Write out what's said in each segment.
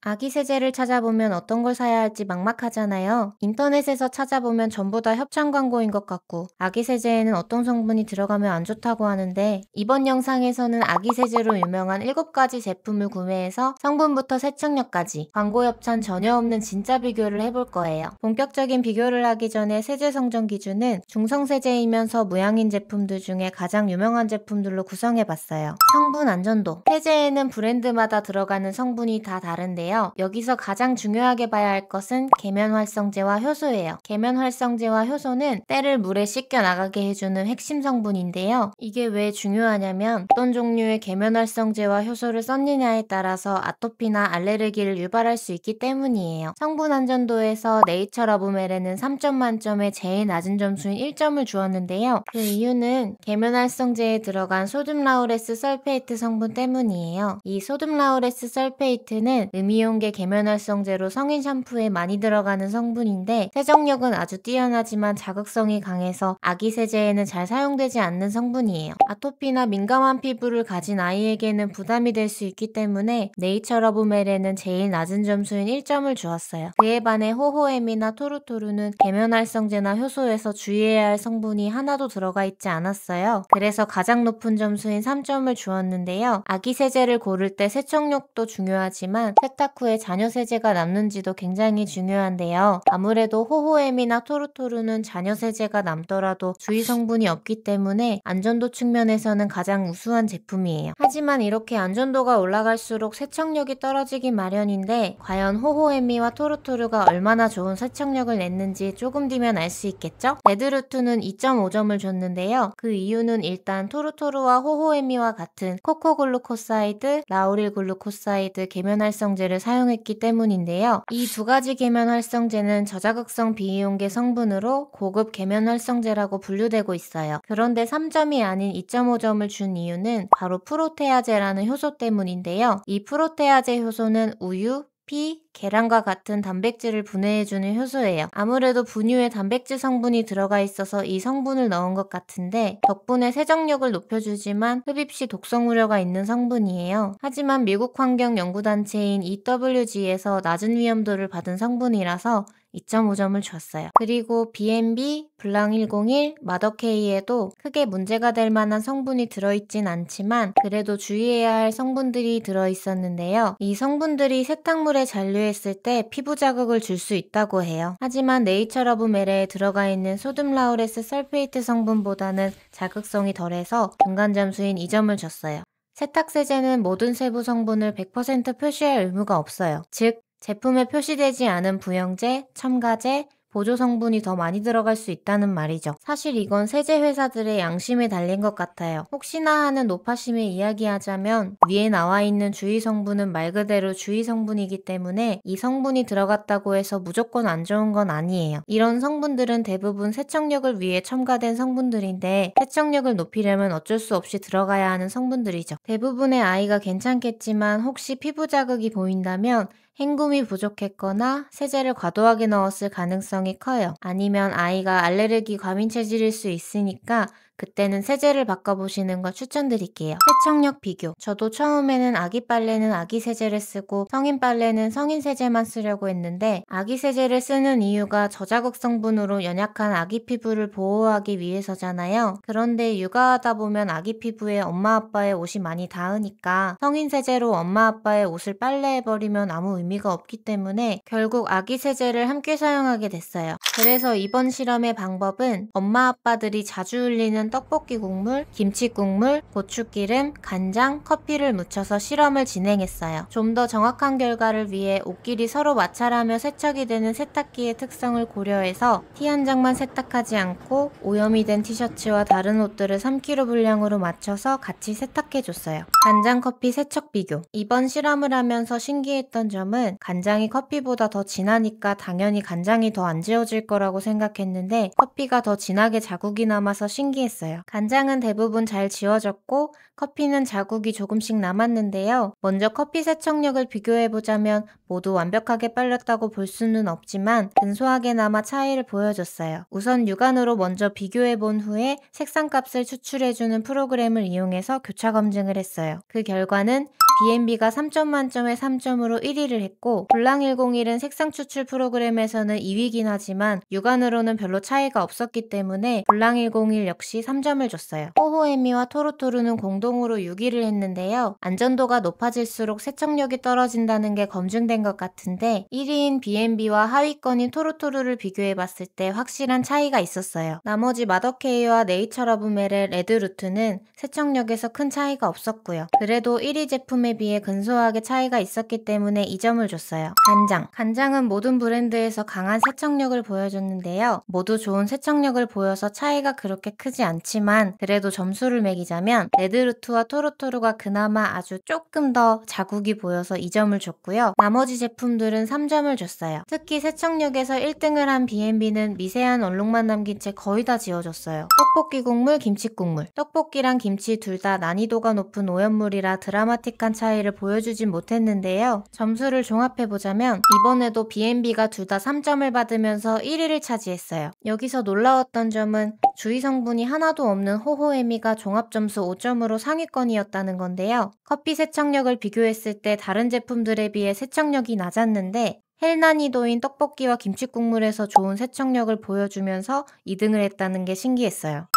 아기 세제를 찾아보면 어떤 걸 사야 할지 막막하잖아요. 인터넷에서 찾아보면 전부 다 협찬 광고인 것 같고 아기 세제에는 어떤 성분이 들어가면 안 좋다고 하는데 이번 영상에서는 아기 세제로 유명한 7가지 제품을 구매해서 성분부터 세척력까지 광고 협찬 전혀 없는 진짜 비교를 해볼 거예요. 본격적인 비교를 하기 전에 세제 성정 기준은 중성 세제이면서 무향인 제품들 중에 가장 유명한 제품들로 구성해봤어요. 성분 안전도. 세제에는 브랜드마다 들어가는 성분이 다 다른데요. 여기서 가장 중요하게 봐야 할 것은 계면활성제와 효소예요. 계면활성제와 효소는 때를 물에 씻겨 나가게 해주는 핵심 성분인데요. 이게 왜 중요하냐면 어떤 종류의 계면활성제와 효소를 썼느냐에 따라서 아토피나 알레르기를 유발할 수 있기 때문이에요. 성분 안전도에서 네이처 러브멜에는 3점 만점에 제일 낮은 점수인 1점을 주었는데요. 그 이유는 계면활성제에 들어간 소듐 라우레스 설페이트 성분 때문이에요. 이 소듐 라우레스 설페이트는 음이온계 계면활성제로 성인 샴푸에 많이 들어가는 성분인데 세정력은 아주 뛰어나지만 자극성이 강해서 아기 세제에는 잘 사용되지 않는 성분이에요. 아토피나 민감한 피부를 가진 아이에게는 부담이 될 수 있기 때문에 네이처 러브멜에는 제일 낮은 점수인 1점을 주었어요. 그에 반해 호호엠이나 토르토르는 계면활성제나 효소에서 주의해야 할 성분이 하나도 들어가 있지 않았어요. 그래서 가장 높은 점수인 3점을 주었는데요. 아기 세제를 고를 때 세척력도 중요하지만 세탁 후에 잔여 세제가 남는지도 굉장히 중요한데요. 아무래도 호호엠이나 토르토르는 잔여 세제가 남더라도 주의 성분이 없기 때문에 안전도 측면에서는 가장 우수한 제품이에요. 하지만 이렇게 안전도가 올라갈수록 세척력이 떨어지기 마련인데 과연 호호엠이와 토르토르가 얼마나 좋은 세척력을 냈는지 조금 뒤면 알 수 있겠죠? 레드루트는 2.5점을 줬는데요. 그 이유는 일단 토르토르와 호호엠이와 같은 코코글루코사이드, 라우릴글루코사이드 계면활성제를 사용했기 때문인데요. 이 두 가지 계면활성제는 저자극성 비이온계 성분으로 고급 계면활성제라고 분류되고 있어요. 그런데 3점이 아닌 2.5점을 준 이유는 바로 프로테아제라는 효소 때문인데요. 이 프로테아제 효소는 우유, 피, 계란과 같은 단백질을 분해해주는 효소예요. 아무래도 분유에 단백질 성분이 들어가 있어서 이 성분을 넣은 것 같은데 덕분에 세정력을 높여주지만 흡입 시 독성 우려가 있는 성분이에요. 하지만 미국 환경연구단체인 EWG에서 낮은 위험도를 받은 성분이라서 2.5점을 줬어요. 그리고 B&B, 블랑101, 마더K에도 크게 문제가 될 만한 성분이 들어있진 않지만 그래도 주의해야 할 성분들이 들어있었는데요. 이 성분들이 세탁물에 잔류했을 때 피부 자극을 줄 수 있다고 해요. 하지만 네이처 러브멜에 들어가 있는 소듐 라우레스 설페이트 성분보다는 자극성이 덜해서 중간 점수인 2점을 줬어요. 세탁세제는 모든 세부 성분을 100% 표시할 의무가 없어요. 즉, 제품에 표시되지 않은 부영제, 첨가제, 보조 성분이 더 많이 들어갈 수 있다는 말이죠. 사실 이건 세제 회사들의 양심에 달린 것 같아요. 혹시나 하는 노파심에 이야기하자면 위에 나와 있는 주의 성분은 말 그대로 주의 성분이기 때문에 이 성분이 들어갔다고 해서 무조건 안 좋은 건 아니에요. 이런 성분들은 대부분 세척력을 위해 첨가된 성분들인데 세척력을 높이려면 어쩔 수 없이 들어가야 하는 성분들이죠. 대부분의 아이가 괜찮겠지만 혹시 피부 자극이 보인다면 헹굼이 부족했거나 세제를 과도하게 넣었을 가능성이 커요. 아니면 아이가 알레르기 과민 체질일 수 있으니까 그때는 세제를 바꿔보시는 걸 추천드릴게요. 세척력 비교. 저도 처음에는 아기 빨래는 아기 세제를 쓰고 성인 빨래는 성인 세제만 쓰려고 했는데 아기 세제를 쓰는 이유가 저자극 성분으로 연약한 아기 피부를 보호하기 위해서잖아요. 그런데 육아하다 보면 아기 피부에 엄마 아빠의 옷이 많이 닿으니까 성인 세제로 엄마 아빠의 옷을 빨래해버리면 아무 의미가 없기 때문에 결국 아기 세제를 함께 사용하게 됐어요. 그래서 이번 실험의 방법은 엄마 아빠들이 자주 흘리는 떡볶이 국물, 김치 국물, 고추기름, 간장, 커피를 묻혀서 실험을 진행했어요. 좀 더 정확한 결과를 위해 옷끼리 서로 마찰하며 세척이 되는 세탁기의 특성을 고려해서 티 한 장만 세탁하지 않고 오염이 된 티셔츠와 다른 옷들을 3kg 분량으로 맞춰서 같이 세탁해줬어요. 간장 커피 세척 비교. 이번 실험을 하면서 신기했던 점은 간장이 커피보다 더 진하니까 당연히 간장이 더 안 지워질 거라고 생각했는데 커피가 더 진하게 자국이 남아서 신기했어요. 간장은 대부분 잘 지워졌고 커피는 자국이 조금씩 남았는데요. 먼저 커피 세척력을 비교해보자면 모두 완벽하게 빨렸다고 볼 수는 없지만 근소하게 남아 차이를 보여줬어요. 우선 육안으로 먼저 비교해본 후에 색상값을 추출해주는 프로그램을 이용해서 교차 검증을 했어요. 그 결과는 B&B가 3점 만점에 3점으로 1위를 했고 블랑101은 색상 추출 프로그램에서는 2위긴 하지만 육안으로는 별로 차이가 없었기 때문에 블랑101 역시 3점을 줬어요. 호호에미와 토로토로는 공동으로 6위를 했는데요. 안전도가 높아질수록 세척력이 떨어진다는 게 검증된 것 같은데 1위인 B&B와 하위권인 토로토로를 비교해봤을 때 확실한 차이가 있었어요. 나머지 마더케이와 네이처러브멜의 레드루트는 세척력에서 큰 차이가 없었고요. 그래도 1위 제품에 비해 근소하게 차이가 있었기 때문에 2점을 줬어요. 간장은 모든 브랜드에서 강한 세척력을 보여줬는데요. 모두 좋은 세척력을 보여서 차이가 그렇게 크지 않지만 그래도 점수를 매기자면 레드루트와 토로토로가 그나마 아주 조금 더 자국이 보여서 2점을 줬고요. 나머지 제품들은 3점을 줬어요. 특히 세척력에서 1등을 한 B&B는 미세한 얼룩만 남긴 채 거의 다 지워졌어요. 떡볶이 국물, 김치 국물. 떡볶이랑 김치 둘 다 난이도가 높은 오염물이라 드라마틱한 차이를 보여주진 못했는데요. 점수를 종합해보자면 이번에도 B&B가 둘 다 3점을 받으면서 1위를 차지했어요. 여기서 놀라웠던 점은 주의 성분이 하나도 없는 호호에미가 종합점수 5점으로 상위권이었다는 건데요. 커피 세척력을 비교했을 때 다른 제품들에 비해 세척력이 낮았는데 헬난이도인 떡볶이와 김치국물에서 좋은 세척력을 보여주면서 2등을 했다는 게 신기했어요.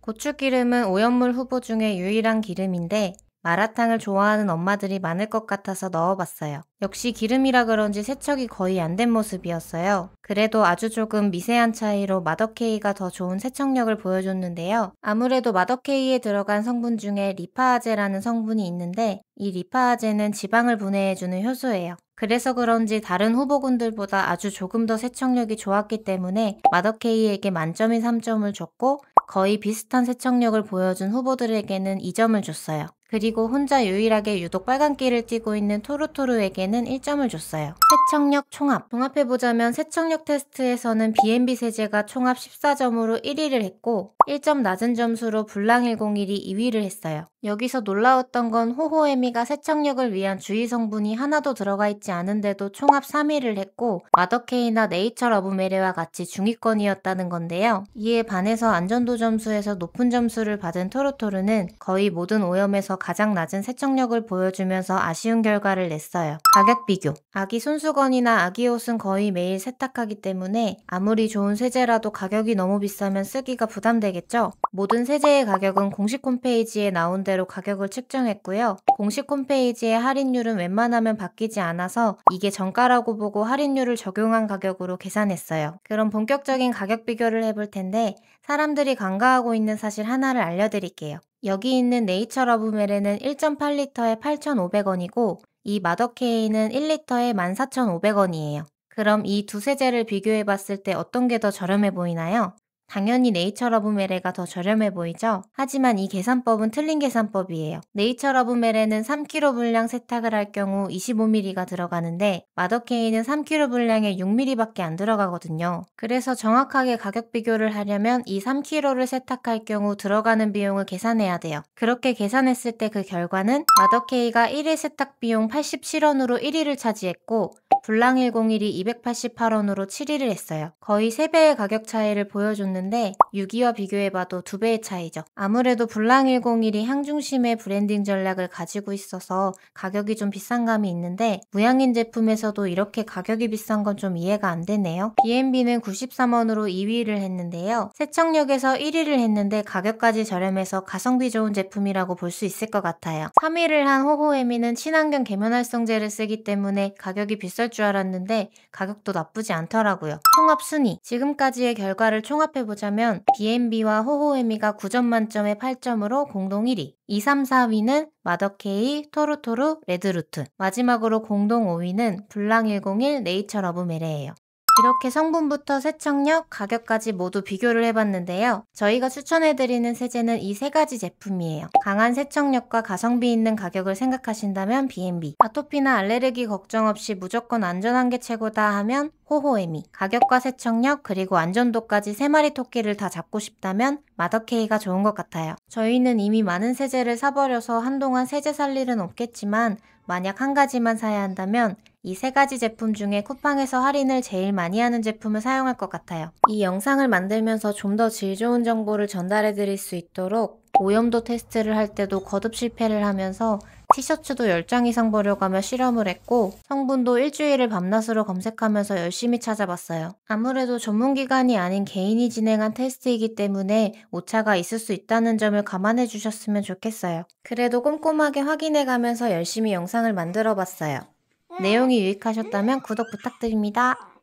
고추기름은 오염물 후보 중에 유일한 기름인데 마라탕을 좋아하는 엄마들이 많을 것 같아서 넣어봤어요. 역시 기름이라 그런지 세척이 거의 안 된 모습이었어요. 그래도 아주 조금 미세한 차이로 마더케이가 더 좋은 세척력을 보여줬는데요. 아무래도 마더케이에 들어간 성분 중에 리파아제라는 성분이 있는데 이 리파아제는 지방을 분해해주는 효소예요. 그래서 그런지 다른 후보군들보다 아주 조금 더 세척력이 좋았기 때문에 마더케이에게 만점인 3점을 줬고 거의 비슷한 세척력을 보여준 후보들에게는 2점을 줬어요. 그리고 혼자 유일하게 유독 빨간기를 띠고 있는 토로토로에게는 1점을 줬어요. 세척력 총합. 종합해보자면 세척력 테스트에서는 B&B 세제가 총합 14점으로 1위를 했고 1점 낮은 점수로 블랑101이 2위를 했어요. 여기서 놀라웠던 건 호호에미가 세척력을 위한 주의 성분이 하나도 들어가 있지 않은데도 총합 3위를 했고 마더케이나 네이처러브메레와 같이 중위권이었다는 건데요. 이에 반해서 안전도 점수에서 높은 점수를 받은 토로토로는 거의 모든 오염에서 가장 낮은 세척력을 보여주면서 아쉬운 결과를 냈어요. 가격 비교. 아기 손수건이나 아기 옷은 거의 매일 세탁하기 때문에 아무리 좋은 세제라도 가격이 너무 비싸면 쓰기가 부담되겠죠? 모든 세제의 가격은 공식 홈페이지에 나온 대로 가격을 측정했고요. 공식 홈페이지의 할인율은 웬만하면 바뀌지 않아서 이게 정가라고 보고 할인율을 적용한 가격으로 계산했어요. 그럼 본격적인 가격 비교를 해볼 텐데 사람들이 간과하고 있는 사실 하나를 알려드릴게요. 여기 있는 네이처러브멜에는 1.8리터에 8,500원이고 이 마더케이는 1리터에 14,500원이에요. 그럼 이 두 세제를 비교해 봤을 때 어떤 게 더 저렴해 보이나요? 당연히 네이처러브메레가 더 저렴해 보이죠? 하지만 이 계산법은 틀린 계산법이에요. 네이처러브메레는 3kg 분량 세탁을 할 경우 25ml가 들어가는데 마더케이는 3kg 분량에 6ml밖에 안 들어가거든요. 그래서 정확하게 가격 비교를 하려면 이 3kg를 세탁할 경우 들어가는 비용을 계산해야 돼요. 그렇게 계산했을 때 그 결과는 마더케이가 1일 세탁 비용 87원으로 1위를 차지했고 블랑101이 288원으로 7위를 했어요. 거의 3배의 가격 차이를 보여줬는데 6위와 비교해봐도 2배의 차이죠. 아무래도 블랑101이 향중심의 브랜딩 전략을 가지고 있어서 가격이 좀 비싼 감이 있는데 무향인 제품에서도 이렇게 가격이 비싼 건 좀 이해가 안 되네요. B&B는 93원으로 2위를 했는데요. 세척력에서 1위를 했는데 가격까지 저렴해서 가성비 좋은 제품이라고 볼 수 있을 것 같아요. 3위를 한 호호에미는 친환경 계면활성제를 쓰기 때문에 가격이 비쌀 줄 알았는데 가격도 나쁘지 않더라고요. 총합 순위. 지금까지의 결과를 총합해보자면 B&B와 호호에미가 9점 만점에 8점으로 공동 1위. 2, 3, 4위는 마더케이, 토르토르, 레드루트. 마지막으로 공동 5위는 블랑101, 네이처러브메레예요. 이렇게 성분부터 세척력, 가격까지 모두 비교를 해봤는데요. 저희가 추천해드리는 세제는 이 세 가지 제품이에요. 강한 세척력과 가성비 있는 가격을 생각하신다면 B&B, 아토피나 알레르기 걱정 없이 무조건 안전한 게 최고다 하면 호호에미, 가격과 세척력 그리고 안전도까지 3마리 토끼를 다 잡고 싶다면 마더케이가 좋은 것 같아요. 저희는 이미 많은 세제를 사버려서 한동안 세제 살 일은 없겠지만 만약 한 가지만 사야 한다면 이 세 가지 제품 중에 쿠팡에서 할인을 제일 많이 하는 제품을 사용할 것 같아요. 이 영상을 만들면서 좀 더 질 좋은 정보를 전달해 드릴 수 있도록 오염도 테스트를 할 때도 거듭 실패를 하면서 티셔츠도 10장 이상 보려가며 실험을 했고 성분도 일주일을 밤낮으로 검색하면서 열심히 찾아봤어요. 아무래도 전문기관이 아닌 개인이 진행한 테스트이기 때문에 오차가 있을 수 있다는 점을 감안해 주셨으면 좋겠어요. 그래도 꼼꼼하게 확인해가면서 열심히 영상을 만들어 봤어요. 내용이 유익하셨다면 구독 부탁드립니다.